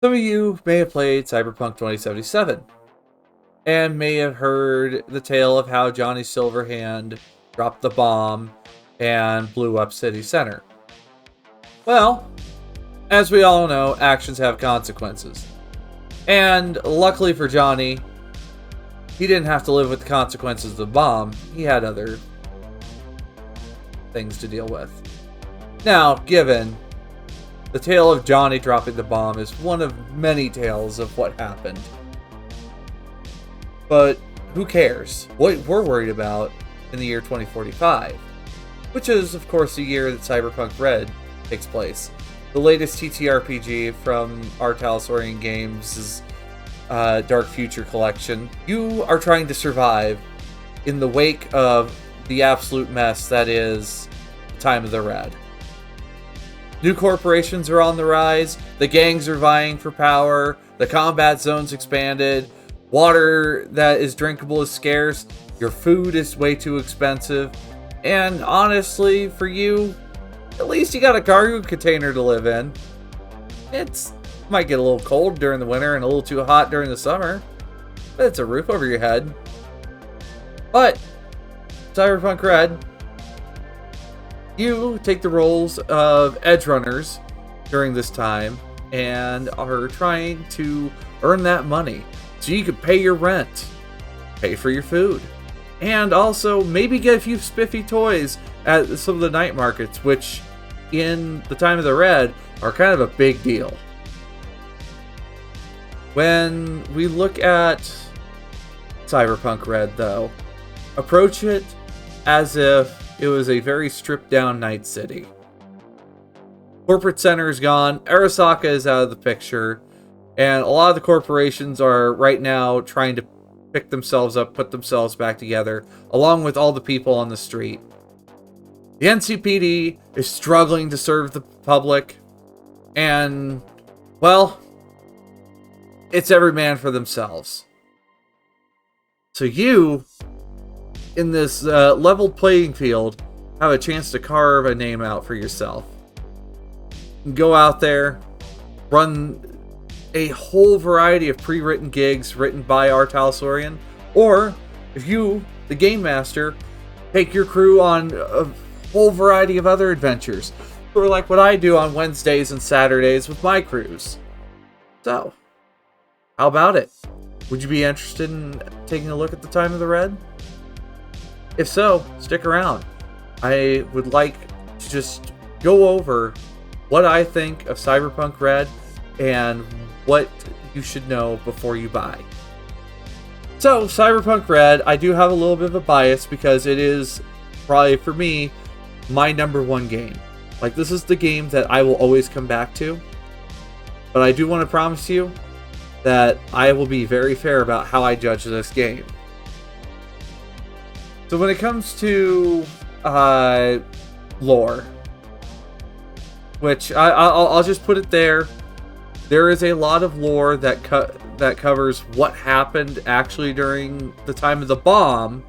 Some of you may have played Cyberpunk 2077 and may have heard the tale of how Johnny Silverhand dropped the bomb and blew up City Center. Well, as we all know, actions have consequences. And luckily for Johnny, he didn't have to live with the consequences of the bomb. He had other things to deal with. Now, given the tale of Johnny dropping the bomb is one of many tales of what happened. But who cares? What we're worried about in the year 2045, which is, of course, the year that Cyberpunk Red takes place. The latest TTRPG from our Talsorian Games' Dark Future collection. You are trying to survive in the wake of the absolute mess that is Time of the Red. New corporations are on the rise, the gangs are vying for power, the combat zone's expanded, water that is drinkable is scarce, your food is way too expensive, and honestly, for you, at least you got a cargo container to live in. It might get a little cold during the winter and a little too hot during the summer, but it's a roof over your head. But Cyberpunk Red, you take the roles of edge runners during this time and are trying to earn that money so you can pay your rent, pay for your food, and also maybe get a few spiffy toys at some of the night markets, which in the Time of the Red are kind of a big deal. When we look at Cyberpunk Red, though, approach it as if it was a very stripped down night city. Corporate center is gone, Arasaka is out of the picture, and a lot of the corporations are right now trying to pick themselves up, put themselves back together, along with all the people on the street. The NCPD is struggling to serve the public, and, well, it's every man for themselves. So you, in this leveled playing field, have a chance to carve a name out for yourself. Go out there, run a whole variety of pre-written gigs written by our Talsorian, or if you, the game master, take your crew on a whole variety of other adventures, or like what I do on Wednesdays and Saturdays with my crews. So, how about it? Would you be interested in taking a look at the Time of the Red? If so, stick around. I would like to just go over what I think of Cyberpunk Red and what you should know before you buy. So, Cyberpunk Red, I do have a little bit of a bias because it is probably, for me, my number one game. Like, this is the game that I will always come back to. But I do want to promise you that I will be very fair about how I judge this game. So when it comes to lore, which I'll just put it there, there is a lot of lore that covers what happened actually during the time of the bomb.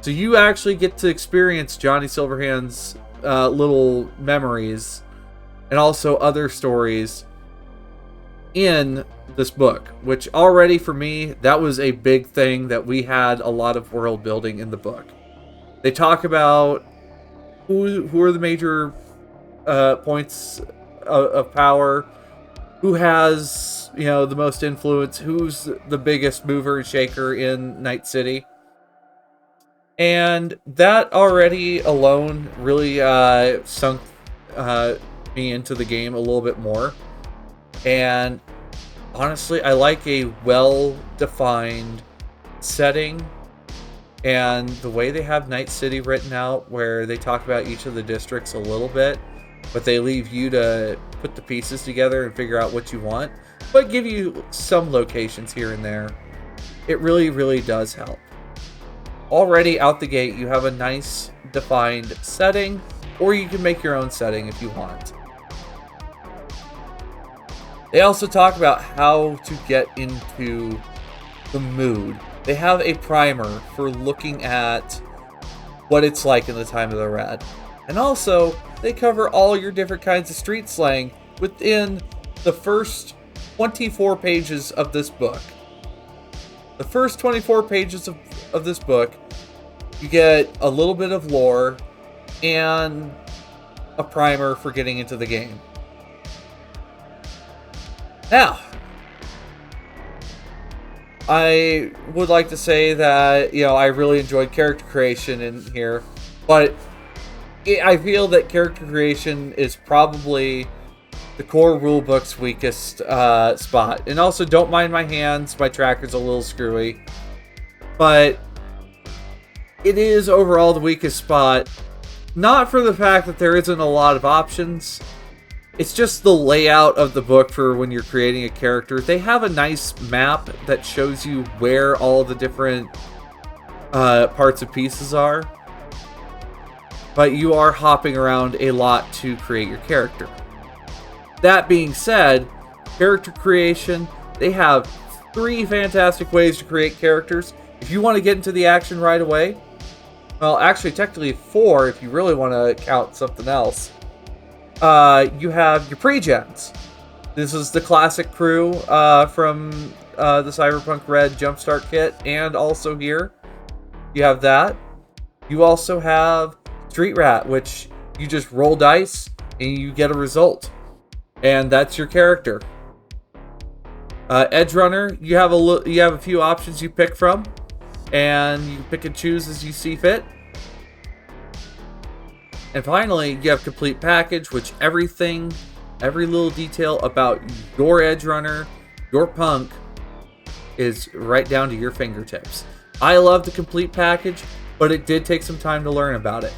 So you actually get to experience Johnny Silverhand's little memories and also other stories in this book, which already for me, that was a big thing, that we had a lot of world building in the book. They talk about who are the major points of power, who has, the most influence, who's the biggest mover and shaker in Night City. And that already alone really sunk me into the game a little bit more. And honestly, I like a well-defined setting, and the way they have Night City written out, where they talk about each of the districts a little bit, but they leave you to put the pieces together and figure out what you want, but give you some locations here and there. It really, really does help. Already out the gate, you have a nice defined setting, or you can make your own setting if you want. They also talk about how to get into the mood. They have a primer for looking at what it's like in the Time of the Red. And also, they cover all your different kinds of street slang within the first 24 pages of this book. The first 24 pages of this book, you get a little bit of lore and a primer for getting into the game. Now, I would like to say that, I really enjoyed character creation in here, but I feel that character creation is probably the core rulebook's weakest spot. And also, don't mind my hands, my tracker's a little screwy. But it is overall the weakest spot. Not for the fact that there isn't a lot of options. It's just the layout of the book for when you're creating a character. They have a nice map that shows you where all the different parts and pieces are. But you are hopping around a lot to create your character. That being said, character creation, they have 3 fantastic ways to create characters. If you want to get into the action right away, well, actually, technically 4 if you really want to count something else. You have your pre-gens. This is the classic crew from the Cyberpunk Red Jumpstart Kit, and also here. You have that. You also have Street Rat, which you just roll dice and you get a result. And that's your character. Edge Runner, you have a few options you pick from, and you pick and choose as you see fit. And finally, you have Complete Package, which every little detail about your Edge Runner, your punk, is right down to your fingertips. I love the Complete Package, but it did take some time to learn about it.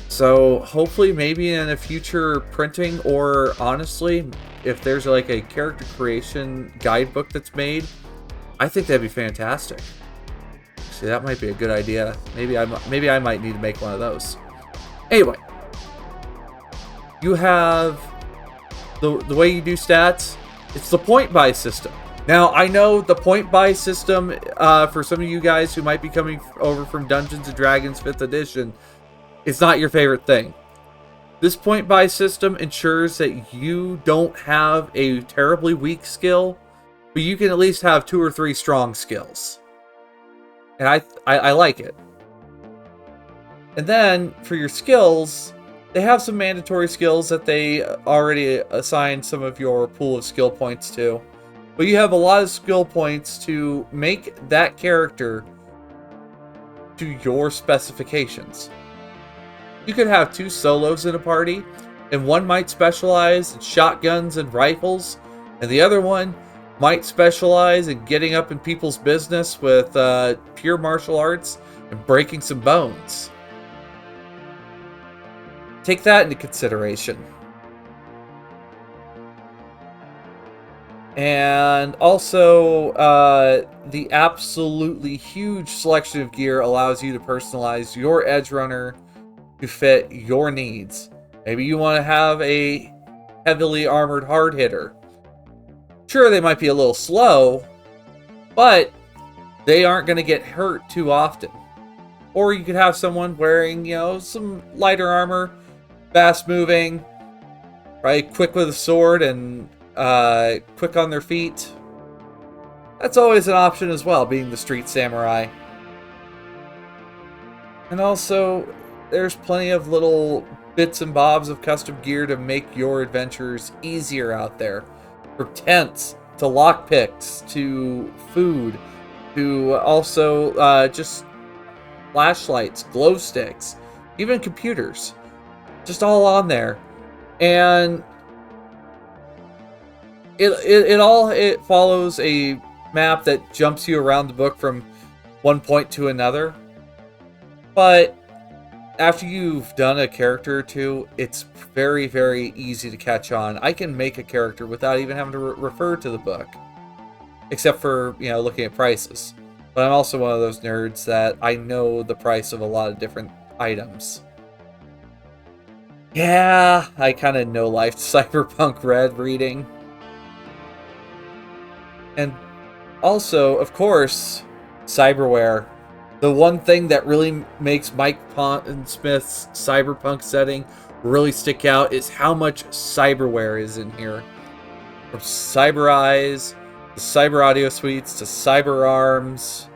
So hopefully maybe in a future printing, or honestly, if there's like a character creation guidebook that's made, I think that'd be fantastic. See, that might be a good idea. Maybe I might need to make one of those. Anyway, you have the way you do stats. It's the point buy system. Now, I know the point buy system, for some of you guys who might be coming over from Dungeons & Dragons 5th edition, it's not your favorite thing. This point buy system ensures that you don't have a terribly weak skill, but you can at least have 2 or 3 strong skills. And I like it. And then for your skills, they have some mandatory skills that they already assigned some of your pool of skill points to. But you have a lot of skill points to make that character to your specifications. You could have 2 solos in a party, and one might specialize in shotguns and rifles, and the other one might specialize in getting up in people's business with pure martial arts and breaking some bones. Take that into consideration. And also, the absolutely huge selection of gear allows you to personalize your Edge Runner to fit your needs. Maybe you want to have a heavily armored hard hitter. Sure, they might be a little slow, but they aren't going to get hurt too often. Or you could have someone wearing, some lighter armor, fast moving, right? Quick with a sword and quick on their feet. That's always an option as well, being the street samurai. And also, there's plenty of little bits and bobs of custom gear to make your adventures easier out there. From tents, to lockpicks, to food, to also just flashlights, glow sticks, even computers. Just all on there. And it follows a map that jumps you around the book from one point to another. But after you've done a character or two, it's very, very easy to catch on. I can make a character without even having to refer to the book. Except for, looking at prices. But I'm also one of those nerds that I know the price of a lot of different items. Yeah, I kind of know life Cyberpunk Red reading. And also, of course, cyberware. The one thing that really makes Mike Pondsmith's Cyberpunk setting really stick out is how much cyberware is in here. from Cyber Eyes, to Cyber Audio Suites, to Cyber Arms,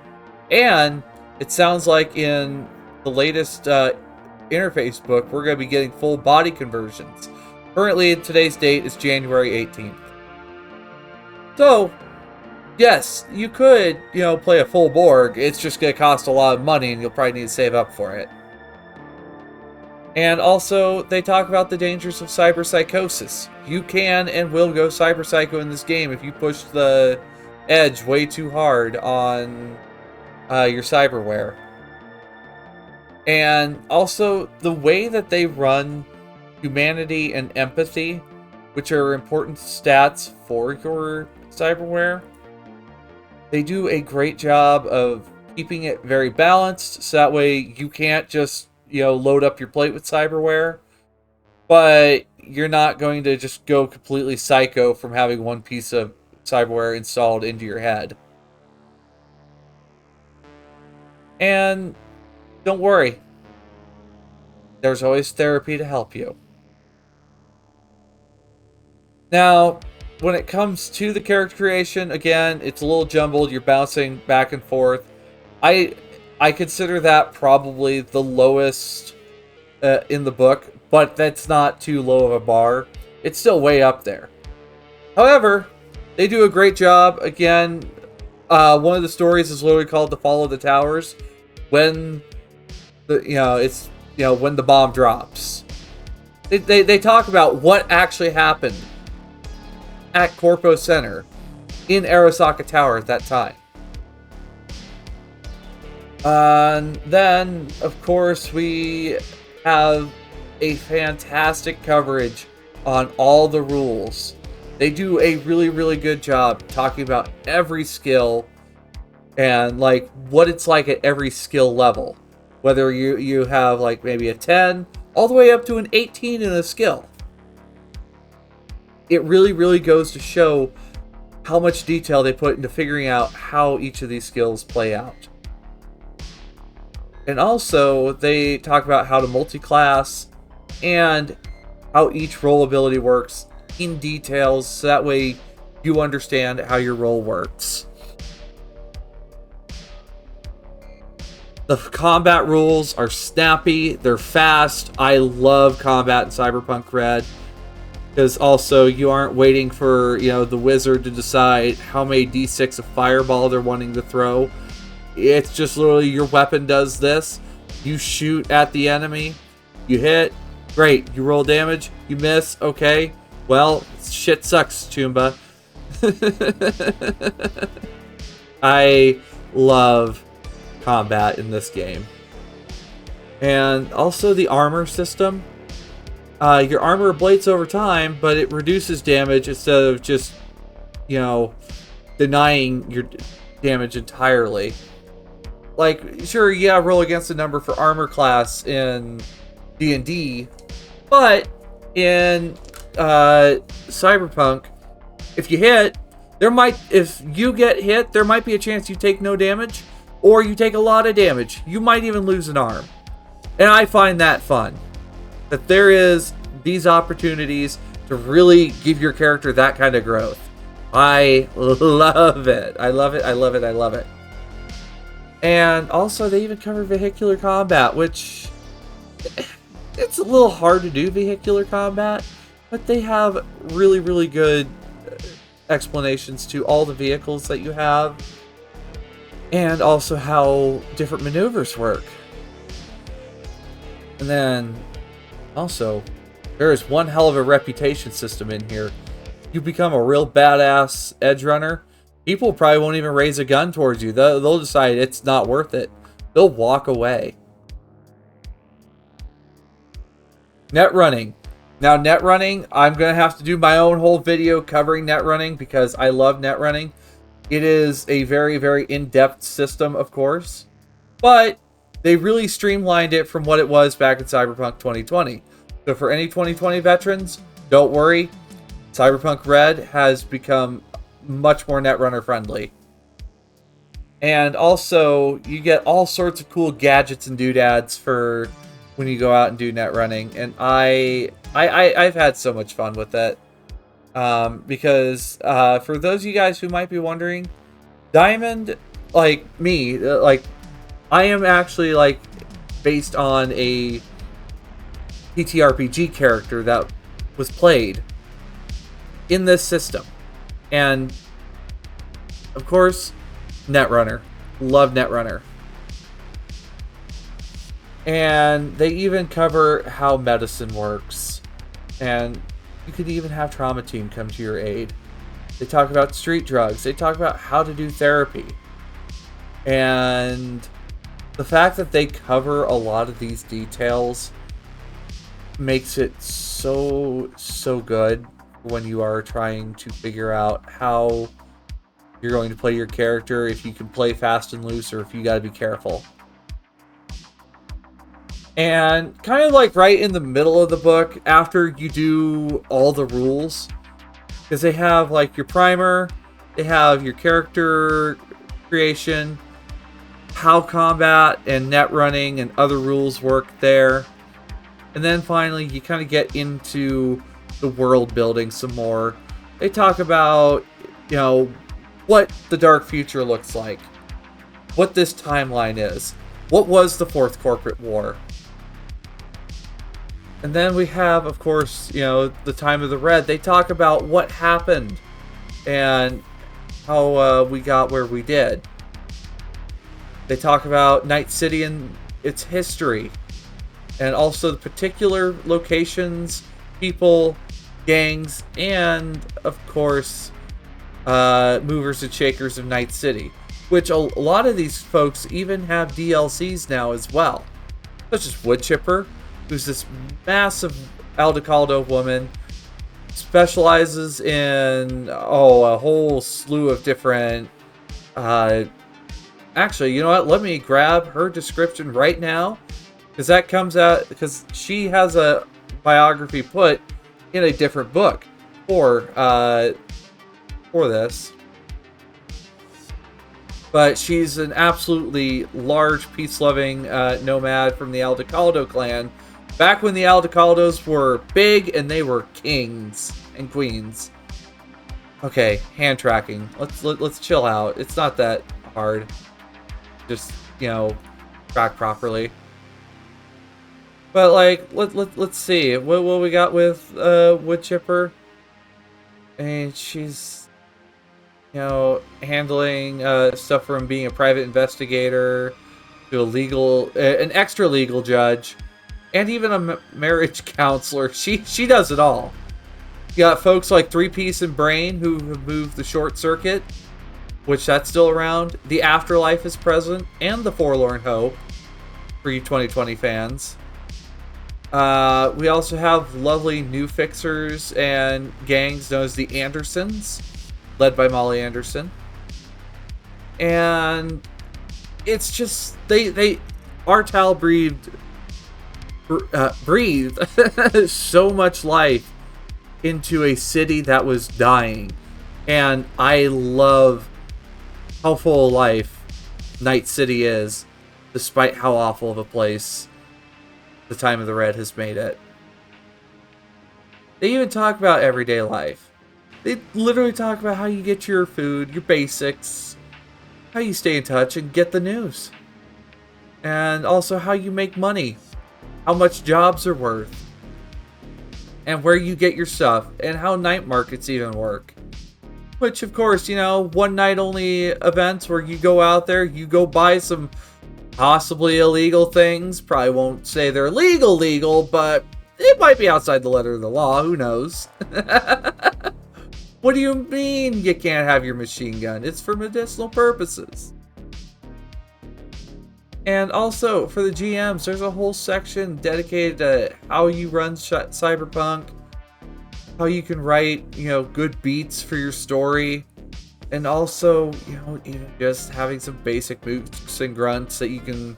and it sounds like in the latest interface book, we're going to be getting full body conversions. Currently, today's date is January 18th. So, yes, you could, play a full Borg. It's just going to cost a lot of money, and you'll probably need to save up for it. And also, they talk about the dangers of cyberpsychosis. You can and will go cyberpsycho in this game if you push the edge way too hard on your cyberware. And also, the way that they run humanity and empathy, which are important stats for your cyberware, they do a great job of keeping it very balanced, so that way you can't just, load up your plate with cyberware, but you're not going to just go completely psycho from having one piece of cyberware installed into your head. And don't worry, there's always therapy to help you. Now, when it comes to the character creation, again, it's a little jumbled. You're bouncing back and forth. I consider that probably the lowest in the book, but that's not too low of a bar. It's still way up there. However, they do a great job. Again, one of the stories is literally called "The Fall of the Towers." When when the bomb drops, they talk about what actually happened at Corpo Center in Arasaka Tower at that time. And then, of course, we have a fantastic coverage on all the rules. They do a really, really good job talking about every skill and like what it's like at every skill level. Whether you have like maybe a 10 all the way up to an 18 in a skill. It really, really goes to show how much detail they put into figuring out how each of these skills play out. And also, they talk about how to multi-class and how each role ability works in details, so that way you understand how your role works. The combat rules are snappy, they're fast. I love combat in Cyberpunk Red. Because also, you aren't waiting for, the wizard to decide how many d6 of fireball they're wanting to throw. It's just literally your weapon does this. You shoot at the enemy. You hit. Great. You roll damage. You miss. Okay. Well, shit sucks, Chumba. I love combat in this game. And also the armor system. Your armor ablates over time, but it reduces damage instead of just, denying your damage entirely. Like, sure, yeah, roll against a number for armor class in D&D, but in Cyberpunk, if you hit, if you get hit, there might be a chance you take no damage, or you take a lot of damage. You might even lose an arm. And I find that fun. That there is these opportunities to really give your character that kind of growth. I love it. I love it. I love it. I love it. And also, they even cover vehicular combat, which it's a little hard to do vehicular combat, but they have really, really good explanations to all the vehicles that you have, and also how different maneuvers work. And then, also, there is one hell of a reputation system in here. You become a real badass edge runner, people probably won't even raise a gun towards you. They'll decide it's not worth it. They'll walk away. Net running. Now, net running, I'm going to have to do my own whole video covering net running because I love net running. It is a very, very in-depth system, of course. But they really streamlined it from what it was back in Cyberpunk 2020. So for any 2020 veterans, don't worry. Cyberpunk Red has become much more Netrunner friendly. And also, you get all sorts of cool gadgets and doodads for when you go out and do net running. And I've had so much fun with it. Because for those of you guys who might be wondering, Diamond, like me, like I am actually like based on a TTRPG character that was played in this system. And of course, Netrunner. Love Netrunner. And they even cover how medicine works. And you could even have Trauma Team come to your aid. They talk about street drugs. They talk about how to do therapy. And the fact that they cover a lot of these details makes it so good when you are trying to figure out how you're going to play your character, if you can play fast and loose, or if you gotta be careful. And kind of like right in the middle of the book, after you do all the rules, because they have like your primer, they have your character creation, how combat and net running and other rules work there. And then finally, you kind of get into the world building some more. They talk about, you know, what the dark future looks like, what this timeline is, what was the Fourth Corporate War. And then we have, of course, you know, the Time of the Red. They talk about what happened and how we got where we did. They talk about Night City and its history, and also the particular locations, people, gangs, and, of course, movers and shakers of Night City, which a lot of these folks even have DLCs now as well, such as Woodchipper, who's this massive Aldecaldo woman, specializes in, a whole slew of different, actually, you know what, let me grab her description right now, because that comes out, because she has a biography put in a different book for this. But she's an absolutely large, peace-loving nomad from the Aldecaldo clan, back when the Aldecaldos were big and they were kings and queens. Okay, hand tracking. Let's chill out. It's not that hard. Just, you know, track properly. But like, let's see what we got with Woodchipper. And she's, you know, handling stuff from being a private investigator to an extra legal judge, and even a marriage counselor. She does it all. You got folks like Three Piece and Brain who have moved the Short Circuit, which that's still around. The Afterlife is present, and the Forlorn Hope for you 2020 fans. We also have lovely new fixers and gangs known as the Andersons, led by Molly Anderson. And it's just Artal breathed so much life into a city that was dying, and I love how full of life Night City is, despite how awful of a place the Time of the Red has made it. They even talk about everyday life. They literally talk about how you get your food, your basics, how you stay in touch and get the news, and also how you make money, how much jobs are worth, and where you get your stuff, and how night markets even work. Which, of course, you know, one night only events where you go out there, you go buy some possibly illegal things. Probably won't say they're legal, but it might be outside the letter of the law. Who knows? What do you mean you can't have your machine gun? It's for medicinal purposes. And also, for the GMs, there's a whole section dedicated to how you run Cyberpunk, how you can write, you know, good beats for your story, and also, you know, even just having some basic mooks and grunts that you can,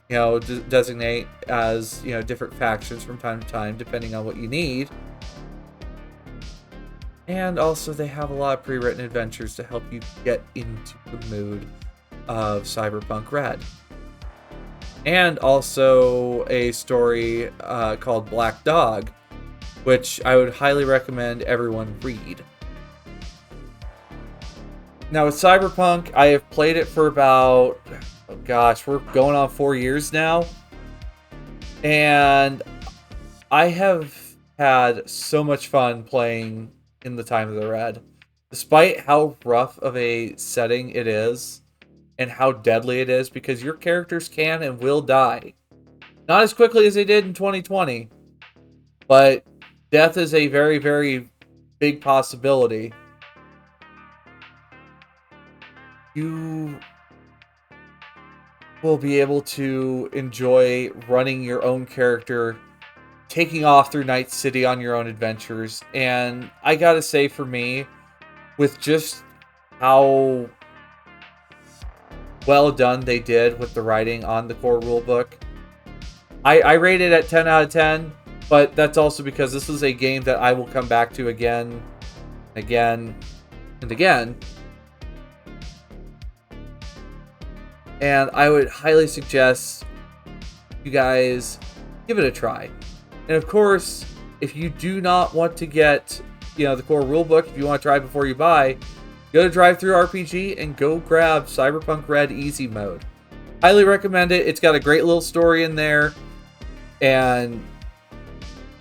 you know, designate as, you know, different factions from time to time, depending on what you need. And also, they have a lot of pre-written adventures to help you get into the mood of Cyberpunk Red. And also a story called Black Dog, which I would highly recommend everyone read. Now with Cyberpunk, I have played it for about, oh gosh, we're going on 4 years now. And I have had so much fun playing in the Time of the Red. Despite how rough of a setting it is, and how deadly it is, because your characters can and will die. Not as quickly as they did in 2020, but death is a very, very big possibility. You will be able to enjoy running your own character, taking off through Night City on your own adventures, and I gotta say, for me, with just how well done they did with the writing on the core rulebook, I rate it at 10 out of 10, but that's also because this is a game that I will come back to again, again, and again. And I would highly suggest you guys give it a try. And of course, if you do not want to get, the core rulebook, if you want to try before you buy, go to DriveThruRPG and go grab Cyberpunk Red Easy Mode. Highly recommend it. It's got a great little story in there and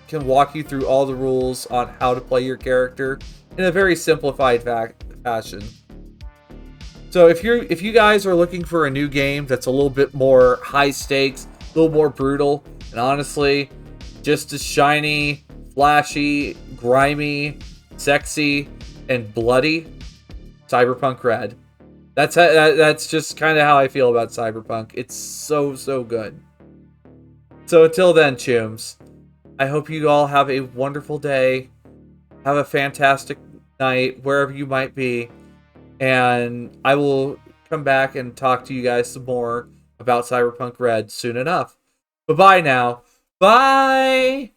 can walk you through all the rules on how to play your character in a very simplified fashion. So if you guys are looking for a new game that's a little bit more high stakes, a little more brutal, and honestly, just as shiny, flashy, grimy, sexy, and bloody, Cyberpunk Red. That's just kind of how I feel about Cyberpunk. It's so, so good. So until then, chums, I hope you all have a wonderful day. Have a fantastic night, wherever you might be. And I will come back and talk to you guys some more about Cyberpunk Red soon enough. Bye-bye now. Bye!